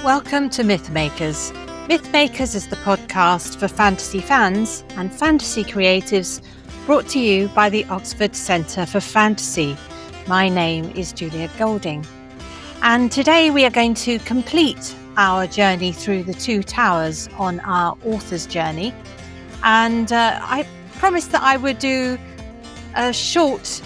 Welcome to Mythmakers. Mythmakers is the podcast for fantasy fans and fantasy creatives, brought to you by the Oxford Centre for Fantasy. My name is Julia Golding, and today we are going to complete our journey through the Two Towers on our author's journey. And I promised that I would do a short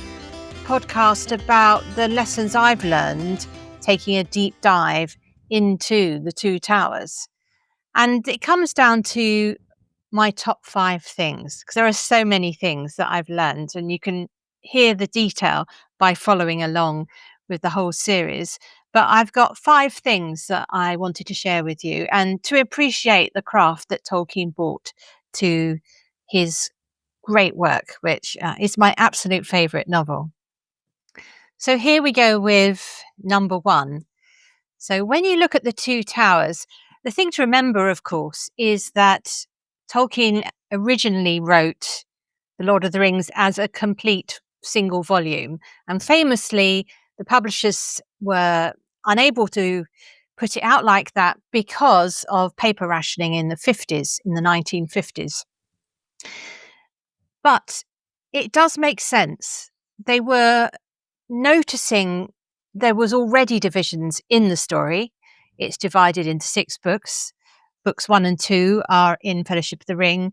podcast about the lessons I've learned taking a deep dive into the Two Towers. And it comes down to my top 5 things, because there are so many things that I've learned, and you can hear the detail by following along with the whole series. But I've got 5 things that I wanted to share with you, and to appreciate the craft that Tolkien brought to his great work, which is my absolute favourite novel. So here we go with number 1. So when you look at the Two Towers, the thing to remember, of course, is that Tolkien originally wrote The Lord of the Rings as a complete single volume. And famously, the publishers were unable to put it out like that because of paper rationing in the 1950s. But it does make sense. They were noticing there was already divisions in the story. It's divided into 6 books. Books 1 and 2 are in Fellowship of the Ring.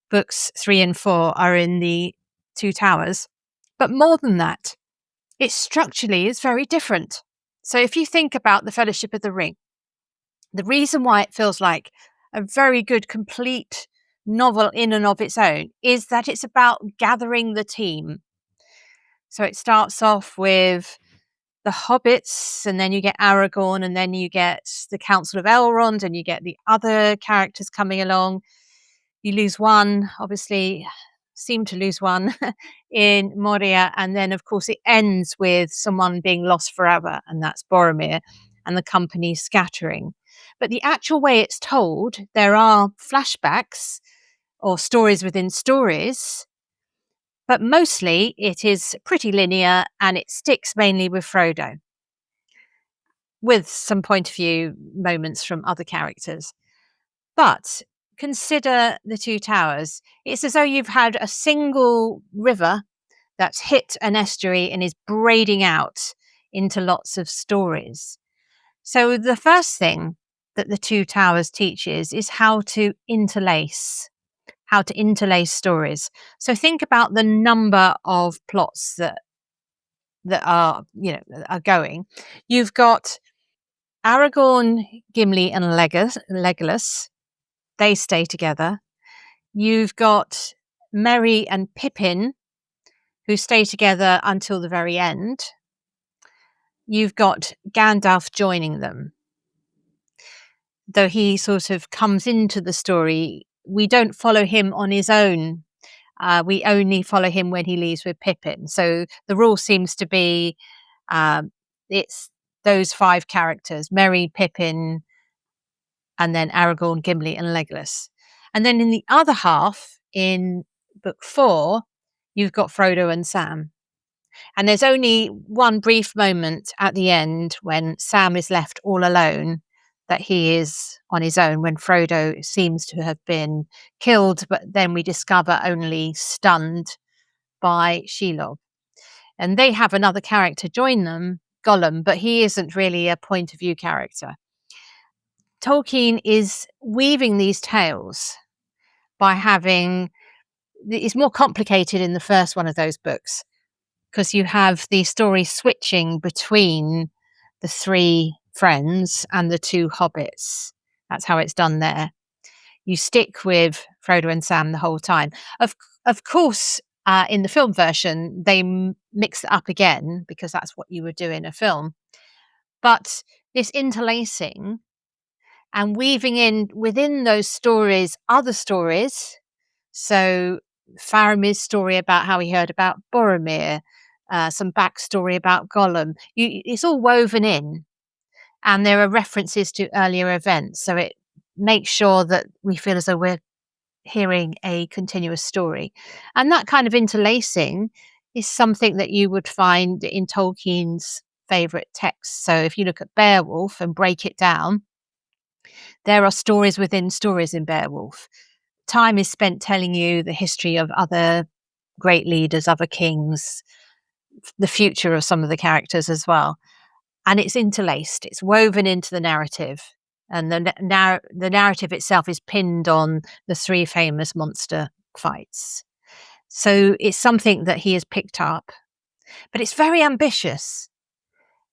Books 3 and 4 are in the Two Towers. But more than that, it structurally is very different. So if you think about the Fellowship of the Ring, the reason why it feels like a very good, complete novel in and of its own is that it's about gathering the team. So it starts off with the hobbits, and then you get Aragorn, and then you get the Council of Elrond, and you get the other characters coming along. You lose one, obviously, seem to lose one in Moria, and then, of course, it ends with someone being lost forever, and that's Boromir, and the company scattering. But the actual way it's told, there are flashbacks or stories within stories, but mostly it is pretty linear, and it sticks mainly with Frodo, with some point of view moments from other characters. But consider the Two Towers. It's as though you've had a single river that's hit an estuary and is braiding out into lots of stories. So the first thing that the Two Towers teaches is how to interlace stories. So think about the number of plots that are going. You've got Aragorn, Gimli, and Legolas. They stay together. You've got Merry and Pippin, who stay together until the very end. You've got Gandalf joining them. Though he sort of comes into the story, we don't follow him on his own. We only follow him when he leaves with Pippin. So the rule seems to be it's those 5 characters, Merry, Pippin, and then Aragorn, Gimli, and Legolas. And then in the other half, in book 4, you've got Frodo and Sam. And there's only one brief moment at the end when Sam is left all alone, that he is on his own, when Frodo seems to have been killed, but then we discover only stunned by Shelob. And they have another character join them, Gollum, but he isn't really a point of view character. Tolkien is weaving these tales by it's more complicated in the first one of those books, because you have the story switching between the 3 friends and the 2 hobbits. That's how it's done there. You stick with Frodo and Sam the whole time. Of course, in the film version, they mix it up again, because that's what you would do in a film. But this interlacing and weaving in within those stories other stories. So Faramir's story about how he heard about Boromir, some backstory about Gollum. It's all woven in, and there are references to earlier events. So it makes sure that we feel as though we're hearing a continuous story. And that kind of interlacing is something that you would find in Tolkien's favourite texts. So if you look at Beowulf and break it down, There are stories within stories in Beowulf. Time is spent telling you the history of other great leaders, other kings, the future of some of the characters as well. And it's interlaced, it's woven into the narrative. And the narrative itself is pinned on the 3 famous monster fights. So it's something that he has picked up. But it's very ambitious,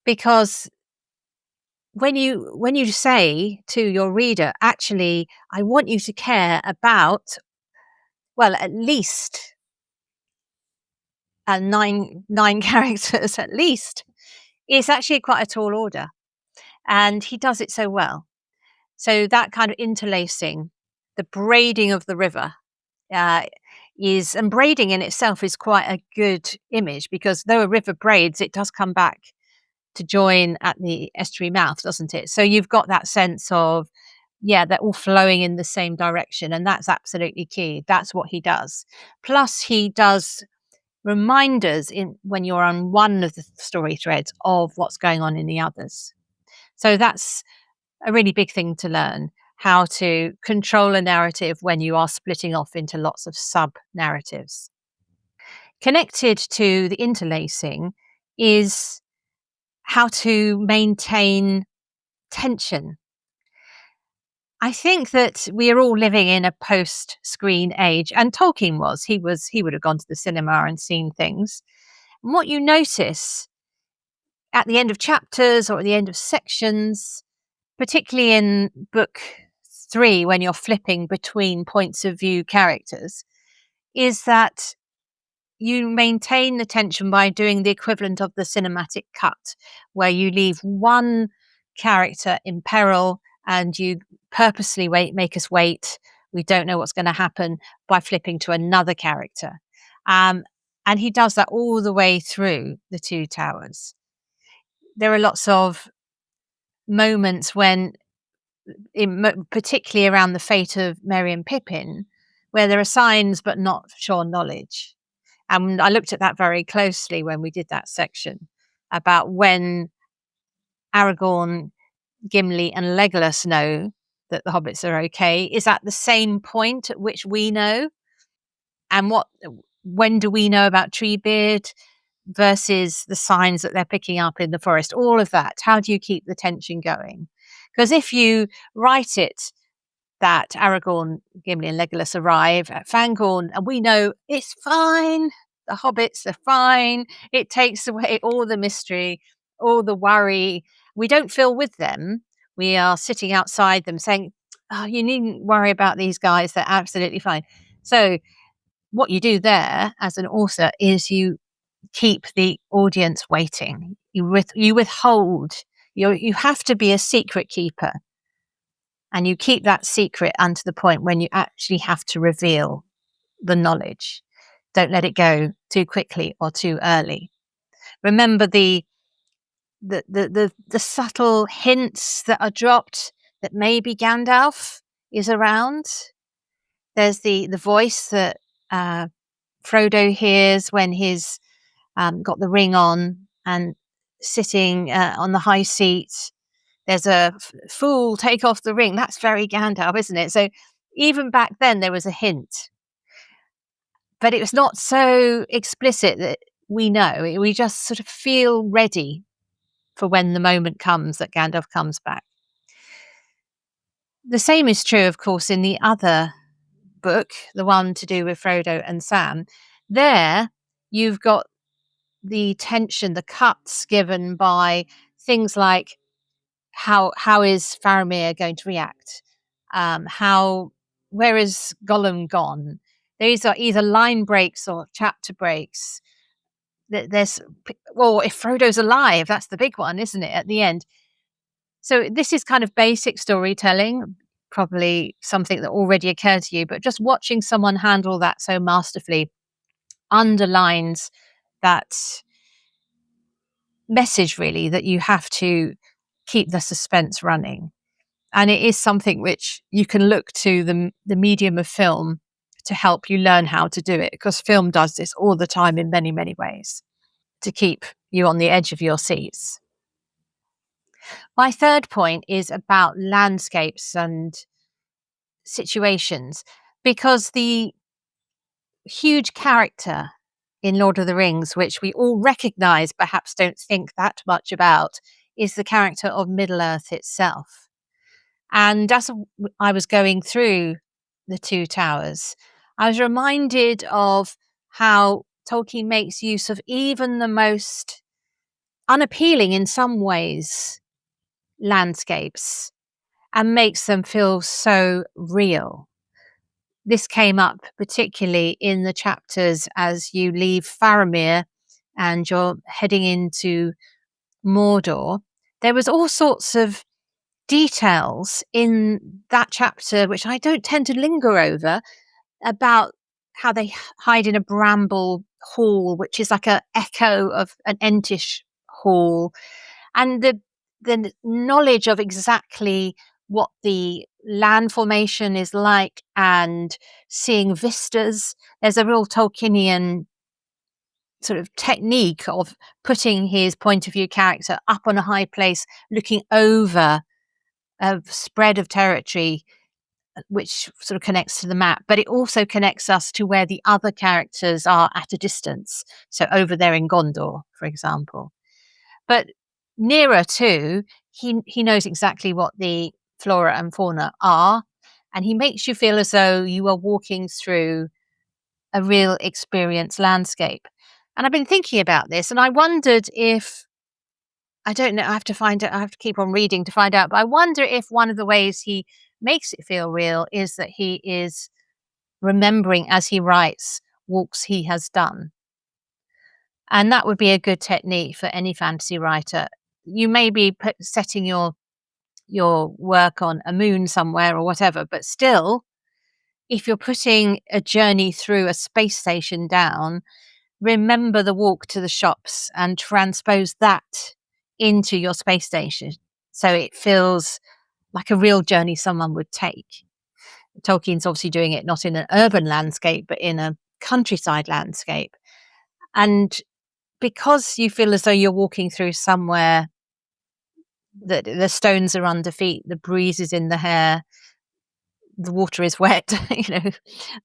because when you say to your reader, actually, I want you to care about, well, at least nine characters, at least, it's actually quite a tall order. And he does it so well. So that kind of interlacing, the braiding of the river, and braiding in itself is quite a good image, because though a river braids, it does come back to join at the estuary mouth, doesn't it? So you've got that sense of, yeah, they're all flowing in the same direction, and that's absolutely key. That's what he does. Plus, he does reminders when you're on one of the story threads of what's going on in the others. So that's a really big thing to learn, how to control a narrative when you are splitting off into lots of sub narratives. Connected to the interlacing is how to maintain tension. I think that we are all living in a post-screen age, and Tolkien was. He would have gone to the cinema and seen things. And what you notice at the end of chapters or at the end of sections, particularly in book 3, when you're flipping between points of view characters, is that you maintain the tension by doing the equivalent of the cinematic cut, where you leave one character in peril and you purposely make us wait. We don't know what's going to happen, by flipping to another character. And he does that all the way through the 2 towers. There are lots of moments when, particularly around the fate of Merry and Pippin, where there are signs but not sure knowledge. And I looked at that very closely when we did that section about when Aragorn, Gimli and Legolas know that the hobbits are okay. Is that the same point at which we know? And when do we know about Treebeard versus the signs that they're picking up in the forest? All of that. How do you keep the tension going? Because if you write it that Aragorn, Gimli and Legolas arrive at Fangorn and we know it's fine, the hobbits are fine, it takes away all the mystery, all the worry. We don't feel with them. We are sitting outside them saying, oh, you needn't worry about these guys, they're absolutely fine. So what you do there as an author is you keep the audience waiting. You withhold. You have to be a secret keeper. And you keep that secret unto the point when you actually have to reveal the knowledge. Don't let it go too quickly or too early. Remember the subtle hints that are dropped that maybe Gandalf is around. There's the voice that Frodo hears when he's got the ring on and sitting on the high seat. There's a fool, take off the ring. That's very Gandalf, isn't it? So even back then there was a hint, but it was not so explicit that we know. We just sort of feel ready for when the moment comes that Gandalf comes back. The same is true, of course, in the other book, the one to do with Frodo and Sam. There you've got the tension, the cuts given by things like how is Faramir going to react? Where is Gollum gone? These are either line breaks or chapter breaks. Or if Frodo's alive, that's the big one, isn't it, at the end? So this is kind of basic storytelling, probably something that already occurred to you, but just watching someone handle that so masterfully underlines that message, really, that you have to keep the suspense running. And it is something which you can look to the medium of film to help you learn how to do it, because film does this all the time in many, many ways to keep you on the edge of your seats. My third point is about landscapes and situations, because the huge character in Lord of the Rings, which we all recognize, perhaps don't think that much about, is the character of Middle-earth itself. And as I was going through the Two Towers, I was reminded of how Tolkien makes use of even the most unappealing in some ways landscapes and makes them feel so real. This came up particularly in the chapters as you leave Faramir and you're heading into Mordor. There was all sorts of details in that chapter which I don't tend to linger over, about how they hide in a bramble hall, which is like a echo of an Entish hall, and the knowledge of exactly what the land formation is like, and seeing vistas. There's a real Tolkienian sort of technique of putting his point of view character up on a high place, looking over a spread of territory which sort of connects to the map, but it also connects us to where the other characters are at a distance. So over there in Gondor, for example. But nearer to, he knows exactly what the flora and fauna are, and he makes you feel as though you are walking through a real experience landscape. And I've been thinking about this, and I wondered if, I don't know, I have to find it, I have to keep on reading to find out, but I wonder if one of the ways he makes it feel real is that he is remembering as he writes walks he has done. And that would be a good technique for any fantasy writer. You may be setting your work on a moon somewhere or whatever, but still, if you're putting a journey through a space station down, remember the walk to the shops and transpose that into your space station so it feels like a real journey someone would take. Tolkien's obviously doing it not in an urban landscape, but in a countryside landscape. And because you feel as though you're walking through somewhere that the stones are under feet, the breeze is in the hair, the water is wet,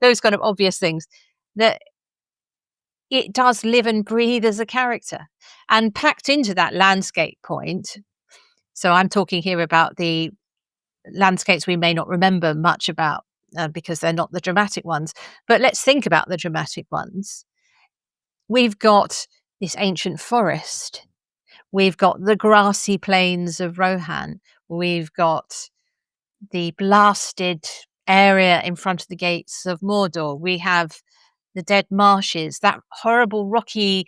those kind of obvious things, that it does live and breathe as a character. And packed into that landscape point, so I'm talking here about the landscapes we may not remember much about because they're not the dramatic ones. But let's think about the dramatic ones. We've got this ancient forest. We've got the grassy plains of Rohan. We've got the blasted area in front of the gates of Mordor. We have the dead marshes, that horrible rocky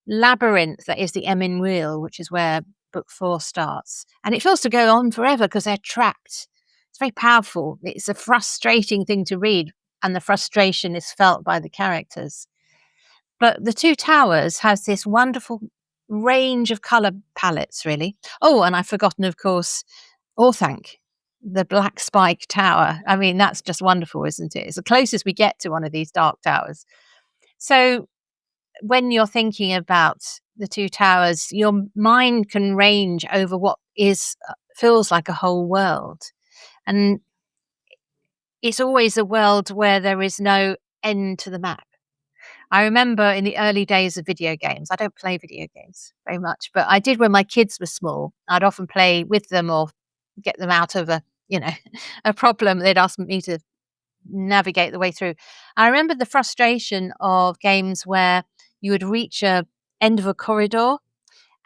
labyrinth that is the Emyn Muil, which is where book 4 starts. And it feels to go on forever because they're trapped. It's very powerful. It's a frustrating thing to read, and the frustration is felt by the characters. But the Two Towers has this wonderful range of colour palettes, really. Oh, and I've forgotten, of course, Orthanc, the black spike tower. I mean, that's just wonderful, isn't it? It's the closest we get to one of these dark towers. So when you're thinking about the Two Towers, your mind can range over what feels like a whole world. And it's always a world where there is no end to the map. I remember in the early days of video games, I don't play video games very much, but I did when my kids were small. I'd often play with them or get them out of a problem. They'd ask me to navigate the way through. I remember the frustration of games where you would reach a end of a corridor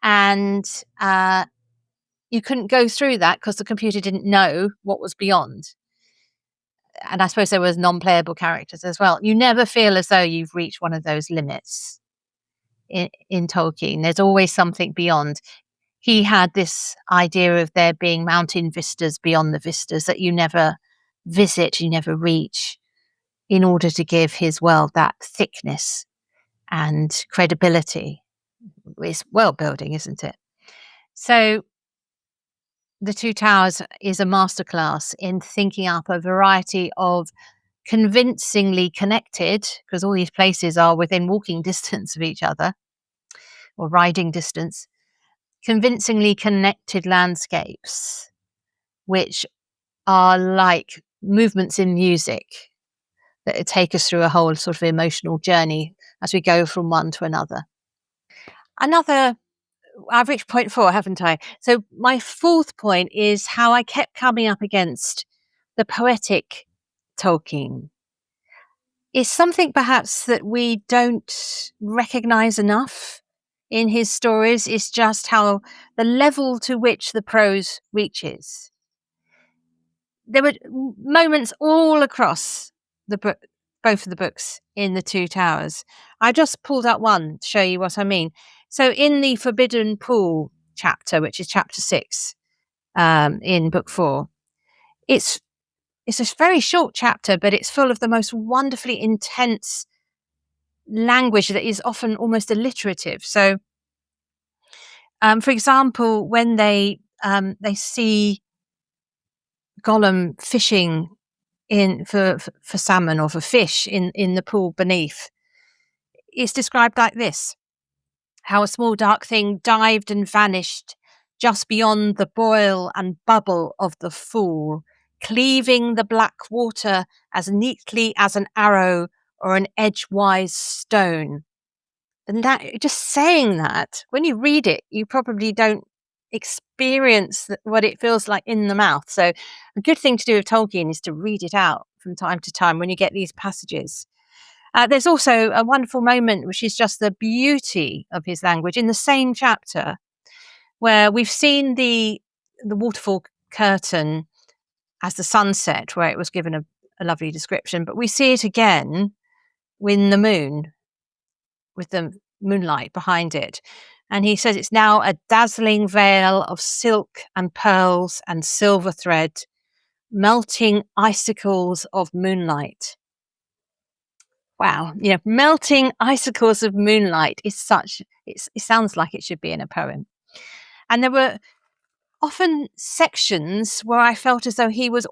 and you couldn't go through that because the computer didn't know what was beyond. And I suppose there was non-playable characters as well. You never feel as though you've reached one of those limits in Tolkien. There's always something beyond. He had this idea of there being mountain vistas beyond the vistas that you never visit, you never reach, in order to give his world that thickness and credibility. It's world building, isn't it? So the Two Towers is a masterclass in thinking up a variety of convincingly connected, because all these places are within walking distance of each other or riding distance, convincingly connected landscapes, which are like movements in music that take us through a whole sort of emotional journey as we go from one to another. I've reached point 4, haven't I? So my 4th point is how I kept coming up against the poetic Tolkien. It's something perhaps that we don't recognize enough in his stories, is just how the level to which the prose reaches. There were moments all across the book, both of the books in the Two Towers. I just pulled out one to show you what I mean. So in the Forbidden Pool chapter, which is chapter 6 in book 4, it's a very short chapter, but it's full of the most wonderfully intense language that is often almost alliterative. So, for example, when they see Gollum fishing for salmon or for fish in the pool beneath, it's described like this: how a small dark thing dived and vanished just beyond the boil and bubble of the Fool, cleaving the black water as neatly as an arrow or an edgewise stone. And that, just saying that, when you read it, you probably don't experience what it feels like in the mouth. So a good thing to do with Tolkien is to read it out from time to time when you get these passages. There's also a wonderful moment, which is just the beauty of his language in the same chapter, where we've seen the waterfall curtain as the sunset, where it was given a lovely description, but we see it again in the moon, with the moonlight behind it. And he says it's now a dazzling veil of silk and pearls and silver thread, melting icicles of moonlight. Wow, melting icicles of moonlight is it sounds like it should be in a poem. And there were often sections where I felt as though it was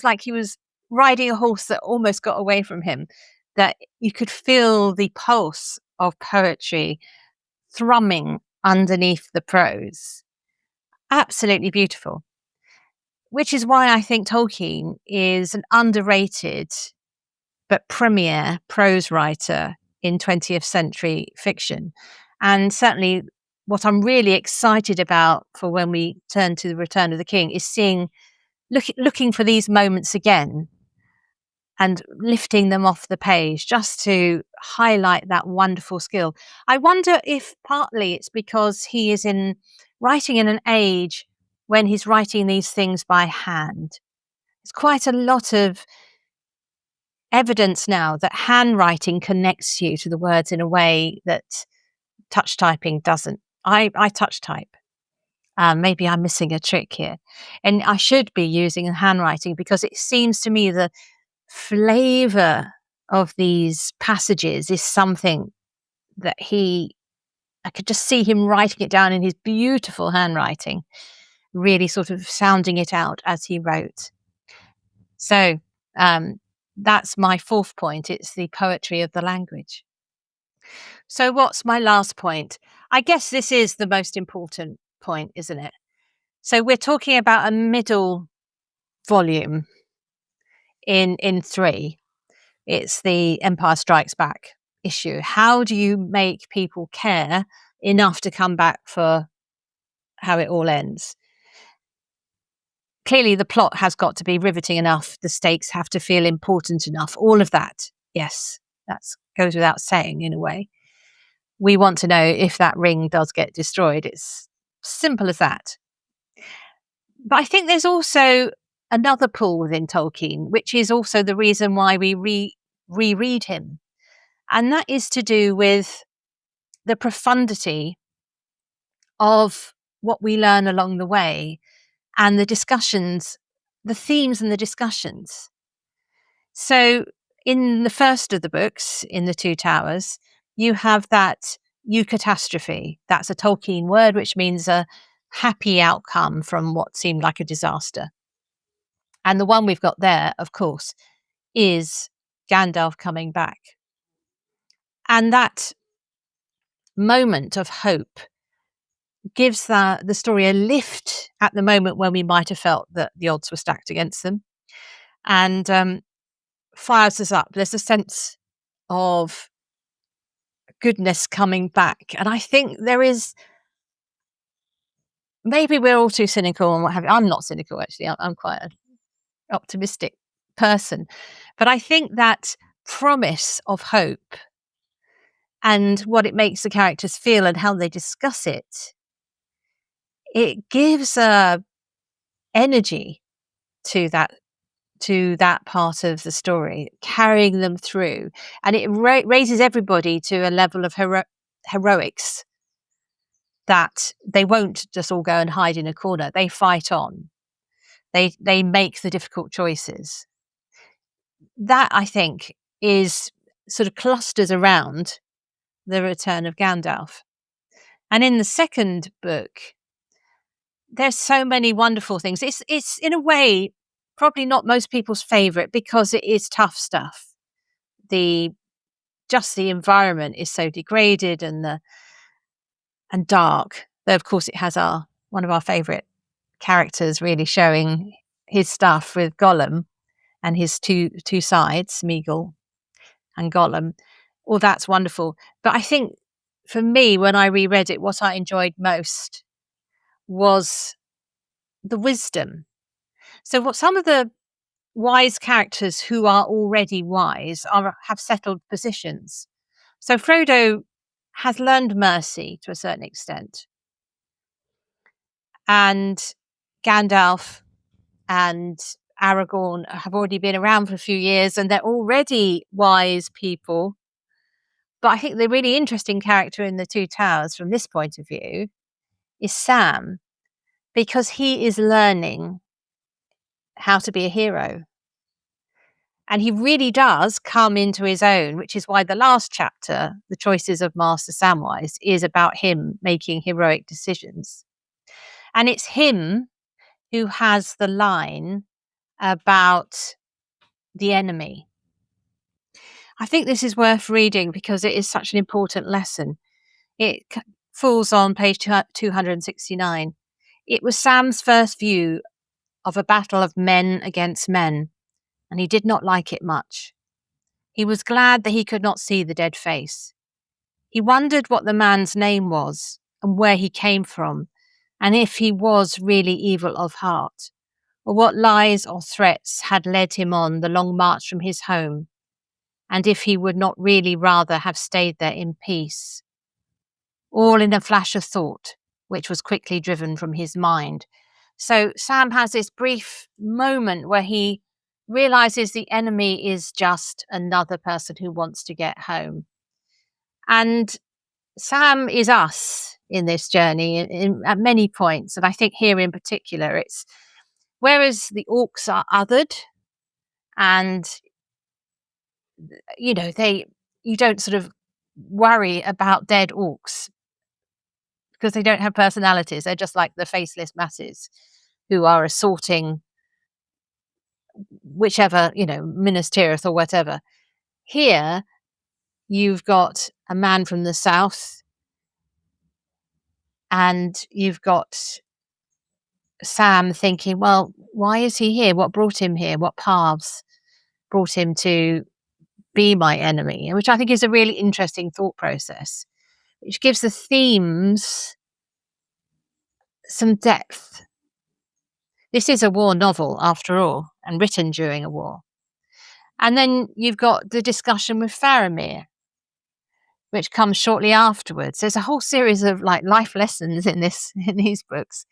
like he was riding a horse that almost got away from him, that you could feel the pulse of poetry thrumming underneath the prose. Absolutely beautiful. Which is why I think Tolkien is an underrated but premier prose writer in 20th century fiction. And certainly what I'm really excited about for when we turn to The Return of the King is looking for these moments again and lifting them off the page just to highlight that wonderful skill. I wonder if partly it's because he is writing in an age when he's writing these things by hand. There's quite a lot of evidence now that handwriting connects you to the words in a way that touch typing doesn't. I touch type. Maybe I'm missing a trick here. And I should be using handwriting because it seems to me the flavor of these passages is something that I could just see him writing it down in his beautiful handwriting, really sort of sounding it out as he wrote. So that's my 4th point. It's the poetry of the language. So what's my last point? I guess this is the most important point, isn't it? So we're talking about a middle volume in 3. It's the Empire Strikes Back issue. How do you make people care enough to come back for how it all ends? Clearly, the plot has got to be riveting enough. The stakes have to feel important enough. All of that, yes, that goes without saying in a way. We want to know if that ring does get destroyed. It's simple as that. But I think there's also another pull within Tolkien, which is also the reason why we reread him. And that is to do with the profundity of what we learn along the way and the discussions, the themes and the discussions. So in the first of the books, in The Two Towers, you have that eucatastrophe. That's a Tolkien word, which means a happy outcome from what seemed like a disaster. And the one we've got there, of course, is Gandalf coming back. And that moment of hope gives the story a lift at the moment when we might have felt that the odds were stacked against them, and fires us up. There's a sense of goodness coming back. And I think there is, maybe we're all too cynical and what have you. I'm not cynical, actually. I'm quite an optimistic person. But I think that promise of hope and what it makes the characters feel and how they discuss it, it gives energy to that part of the story, carrying them through. And it raises everybody to a level of heroics that they won't just all go and hide in a corner. They fight on. They make the difficult choices. That, I think, is sort of clusters around the return of Gandalf. And in the second book, there's so many wonderful things. It's in a way probably not most people's favorite because it is tough stuff. The environment is so degraded and dark. Though of course it has one of our favorite characters really showing his stuff with Gollum and his two sides, Smeagol and Gollum. Well, that's wonderful. But I think for me, when I reread it, what I enjoyed most was the wisdom. So what some of the wise characters who are already wise have settled positions. So Frodo has learned mercy to a certain extent. And Gandalf and Aragorn have already been around for a few years and they're already wise people. But I think the really interesting character in The Two Towers from this point of view is Sam, because he is learning how to be a hero. And he really does come into his own, which is why the last chapter, The Choices of Master Samwise, is about him making heroic decisions. And it's him who has the line about the enemy. I think this is worth reading because it is such an important lesson. It falls on page 269. It was Sam's first view of a battle of men against men, and he did not like it much. He was glad that he could not see the dead face. He wondered what the man's name was and where he came from, and if he was really evil of heart, or what lies or threats had led him on the long march from his home, and if he would not really rather have stayed there in peace. All in a flash of thought, which was quickly driven from his mind. So Sam has this brief moment where he realizes the enemy is just another person who wants to get home. And Sam is us in this journey at many points. And I think here in particular, it's whereas the orcs are othered and, you don't sort of worry about dead orcs because they don't have personalities. They're just like the faceless masses who are assaulting whichever, Minas Tirith or whatever. Here, you've got a man from the south and you've got Sam thinking, well, why is he here? What brought him here? What paths brought him to be my enemy? Which I think is a really interesting thought process, which gives the themes some depth. This is a war novel, after all, and written during a war. And then you've got the discussion with Faramir, which comes shortly afterwards. There's a whole series of life lessons in these books.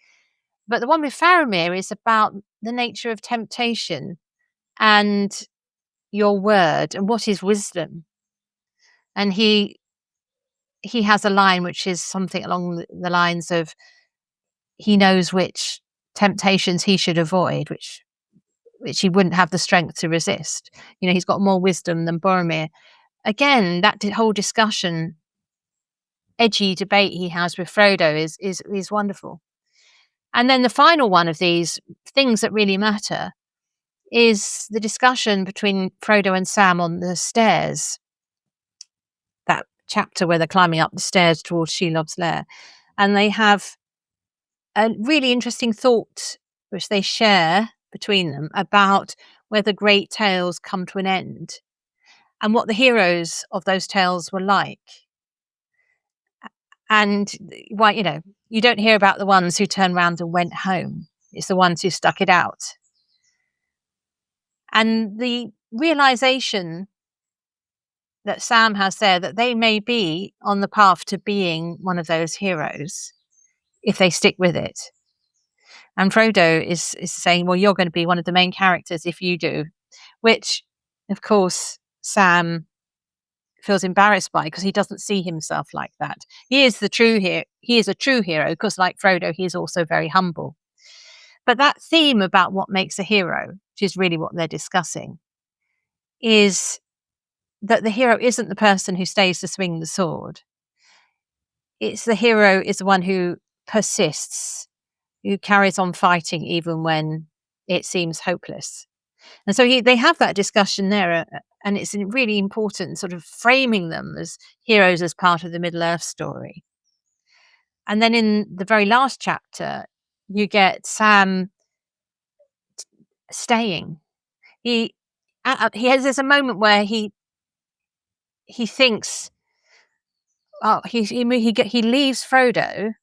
But the one with Faramir is about the nature of temptation and your word and what is wisdom. And he has a line which is something along the lines of he knows which temptations he should avoid, which he wouldn't have the strength to resist. He's got more wisdom than Boromir. Again, that whole discussion, edgy debate he has with Frodo is wonderful. And then the final one of these things that really matter is the discussion between Frodo and Sam on the stairs. That chapter where they're climbing up the stairs towards Shelob's lair. And they have a really interesting thought which they share between them about whether great tales come to an end and what the heroes of those tales were like. And why, you don't hear about the ones who turned round and went home. It's the ones who stuck it out. And the realization that Sam has there, that they may be on the path to being one of those heroes if they stick with it. And Frodo is saying, well, you're going to be one of the main characters if you do, which, of course, Sam feels embarrassed by because he doesn't see himself like that. He is a true hero because, like Frodo, he is also very humble. But that theme about what makes a hero, which is really what they're discussing, is that the hero isn't the person who stays to swing the sword. It's the hero is the one who persists, who carries on fighting even when it seems hopeless. And so they have that discussion there, and it's really important sort of framing them as heroes as part of the Middle-earth story. And then in the very last chapter, you get Sam staying. There's a moment where he thinks, he leaves Frodo.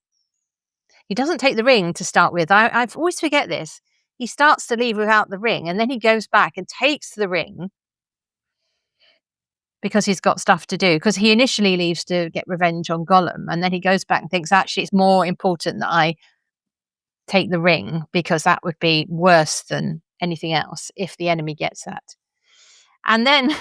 He doesn't take the ring to start with. I always forget this. He starts to leave without the ring, and then he goes back and takes the ring because he's got stuff to do. Because he initially leaves to get revenge on Gollum, and then he goes back and thinks, actually, it's more important that I take the ring because that would be worse than anything else if the enemy gets that. And then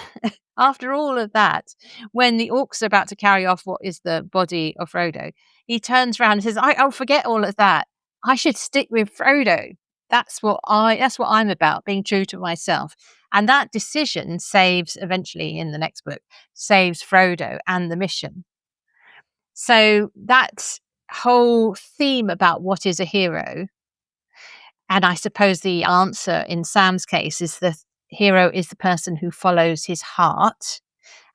after all of that, when the orcs are about to carry off what is the body of Frodo, he turns around and says, I'll forget all of that. I should stick with Frodo. That's what I'm about, being true to myself. And that decision eventually in the next book, saves Frodo and the mission. So that whole theme about what is a hero, and I suppose the answer in Sam's case is the hero is the person who follows his heart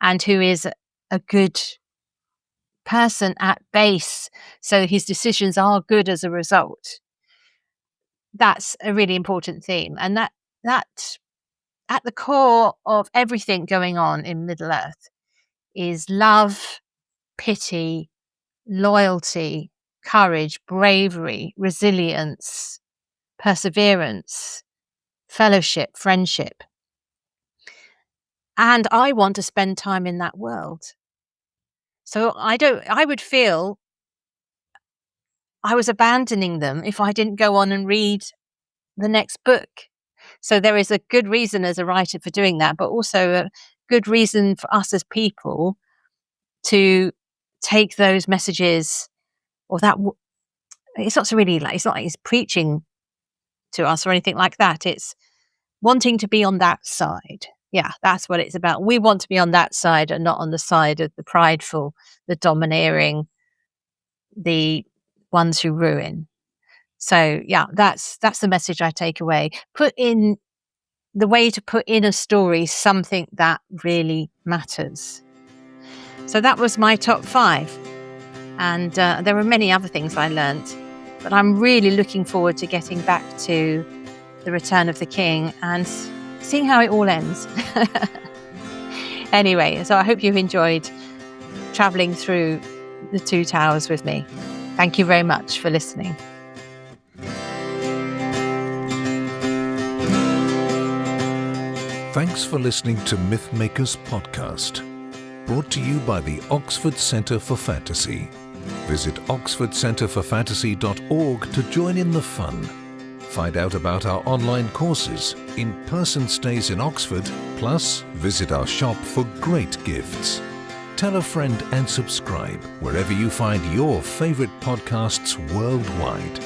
and who is a good person at base, so his decisions are good as a result. That's a really important theme, and that at the core of everything going on in Middle-earth is love, pity, loyalty, courage, bravery, resilience, perseverance, fellowship, friendship. And I want to spend time in that world. So I would feel I was abandoning them if I didn't go on and read the next book. So there is a good reason as a writer for doing that, but also a good reason for us as people to take those messages, or that it's not like he's preaching to us or anything like that. It's wanting to be on that side. Yeah, that's what it's about. We want to be on that side and not on the side of the prideful, the domineering, the ones who ruin. So yeah, that's the message I take away. Put in the way to put in a story something that really matters. So that was my top 5. And there were many other things I learnt, but I'm really looking forward to getting back to The Return of the King and seeing how it all ends. Anyway, so I hope you've enjoyed travelling through the Two Towers with me. Thank you very much for listening. Thanks for listening to Mythmakers Podcast, brought to you by the Oxford Centre for Fantasy. Visit oxfordcenterforfantasy.org to join in the fun. Find out about our online courses, in-person stays in Oxford, plus visit our shop for great gifts. Tell a friend and subscribe wherever you find your favourite podcasts worldwide.